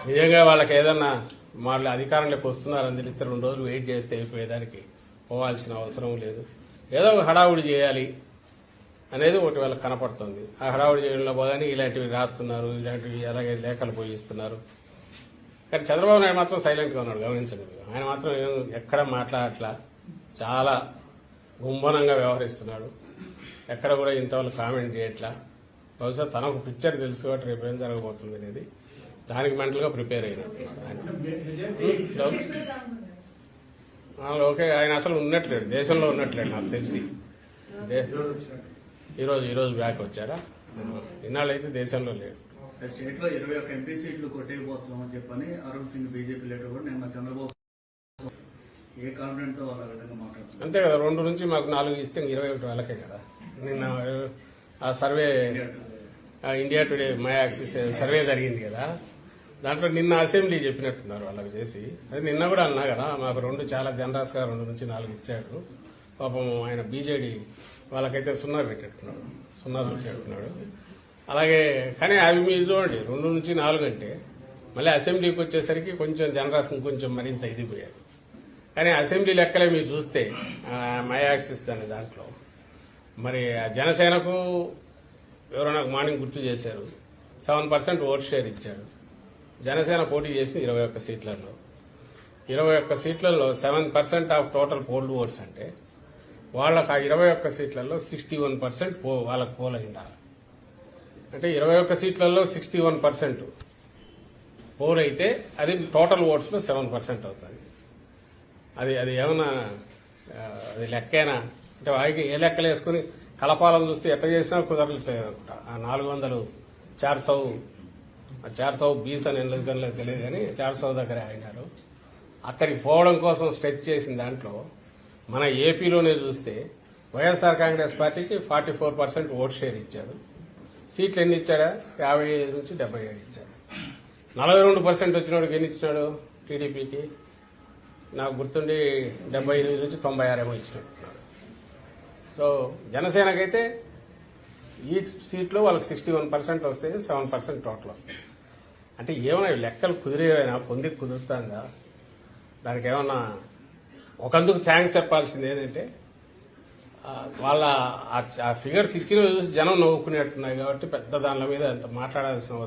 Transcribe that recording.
నిజంగా వాళ్ళకి ఏదన్నా వాళ్ళు అధికారంలోకి వస్తున్నారని తెలిస్తే 2 రోజులు వెయిట్ చేస్తే అయిపోయేదానికి పోవాల్సిన అవసరం లేదు. ఏదో ఒక హడావుడి చేయాలి అనేది ఒకటి వాళ్ళకి కనపడుతుంది. ఆ హడావుడి చేయడంలో పోగానే ఇలాంటివి రాస్తున్నారు, ఇలాంటివి అలాగే లేఖలు పోయిస్తున్నారు. కానీ చంద్రబాబు నాయుడు మాత్రం సైలెంట్ గా ఉన్నాడు, గమనించండి. ఆయన మాత్రం ఎక్కడ మాట్లాడట్లా, చాలా గుంభనంగా వ్యవహరిస్తున్నాడు. ఎక్కడ కూడా ఇంతవరకు కామెంట్ చేయట్లా. బహుశా తనకు పిక్చర్ తెలుసు కాబట్టి రేపు ఏం జరగబోతుంది అనేది దానికి మెంటల్ గా ప్రిపేర్ అయినట్టు. ఓకే, ఆయన అసలు ఉన్నట్లేడు, దేశంలో ఉన్నట్లేడు నాకు తెలిసి. ఈరోజు బ్యాక్ వచ్చాడా? ఇన్నాళ్ళైతే దేశంలో లేడు. స్టేట్ లో 21 ఎంపీ సీట్లు కొట్టేయబోతున్నామని చెప్పని అరుణ్ సింగ్ బీజేపీ లీడర్ కూడా నిన్న చంద్రబాబు ఏ కాన్ఫిడెంట్ తో వాళ్ళ విధంగా మాట్లాడుతున్నారు. అంతే కదా, 2 నుంచి మాకు 4 ఇస్తే 21 వాళ్ళకే కదా. నిన్న ఆ survey India today my axis survey జరిగింది కదా, దాంట్లో నిన్న అసెంబ్లీ చెప్పినట్టున్నారు వాళ్ళకి చేసి. అది నిన్న కూడా అన్నా కదా, మాకు 2 చాలా జనరస్ గా 2 నుంచి 4 ఇచ్చాడు. పాపం ఆయన బీజేడీ వాళ్ళకైతే 0 పెట్టేట్టున్నాడు. అలాగే కానీ అవి మీరు చూడండి, 2 నుంచి 4 అంటే మళ్ళీ అసెంబ్లీకి వచ్చేసరికి కొంచెం జనరస్ ఇంకొంచెం మరింత ఇదిపోయారు. కానీ అసెంబ్లీ లెక్కలే మీరు చూస్తే మై యాక్సిస్ అనే దాంట్లో మరి జనసేనకు ఎవరో నాకు మార్నింగ్ గుర్తు చేశారు, 7% ఓట్ షేర్ ఇచ్చాడు. జనసేన పోటీ చేసింది 21 సీట్లలో. 21 సీట్లలో 7% ఆఫ్ టోటల్ పోల్డ్ ఓట్స్ అంటే వాళ్ళకు ఆ 21 సీట్లలో 61% వాళ్ళకు పోల్ అయిండాలి. అంటే 21 సీట్లలో 61% పోల్ అయితే అది టోటల్ ఓట్స్ లో 7% అవుతుంది. అది ఏమన్నా అది లెక్కేనా? అంటే వారికి ఏ లెక్కలు వేసుకుని కలపాలను చూస్తే ఎట్లా చేసినా కుదరట్లేదు అనుకుంటా. ఆ 400 400 20 అని ఎందుకని తెలియదు కానీ 400 దగ్గర అయినారు. అక్కడికి పోవడం కోసం స్ట్రెచ్ చేసిన దాంట్లో మన ఏపీలోనే చూస్తే వైఎస్ఆర్ కాంగ్రెస్ పార్టీకి 44% ఓట్ షేర్ ఇచ్చాడు. సీట్లు ఎన్ని ఇచ్చాడా? 55 నుంచి 77 ఇచ్చాడు. 42% వచ్చినోడికి ఎన్ని ఇచ్చినాడు? టీడీపీకి నాకు గుర్తుండి 78 నుంచి 96 ఏమో ఇచ్చినట్టున్నాడు. సో జనసేనకైతే ఈ సీట్లో వాళ్ళకి 61% వస్తాయి, 7% టోటల్ వస్తాయి. అంటే ఏమైనా లెక్కలు కుదిరేవైనా కుదురుతుందా? దానికి ఏమన్నా ఒకందుకు థ్యాంక్స్ చెప్పాల్సింది ఏంటంటే వాళ్ళ ఆ ఫిగర్స్ ఇచ్చిన చూసి జనం నవ్వుకునేట్టున్నాయి కాబట్టి పెద్ద దానిల మీద అంత మాట్లాడాల్సిన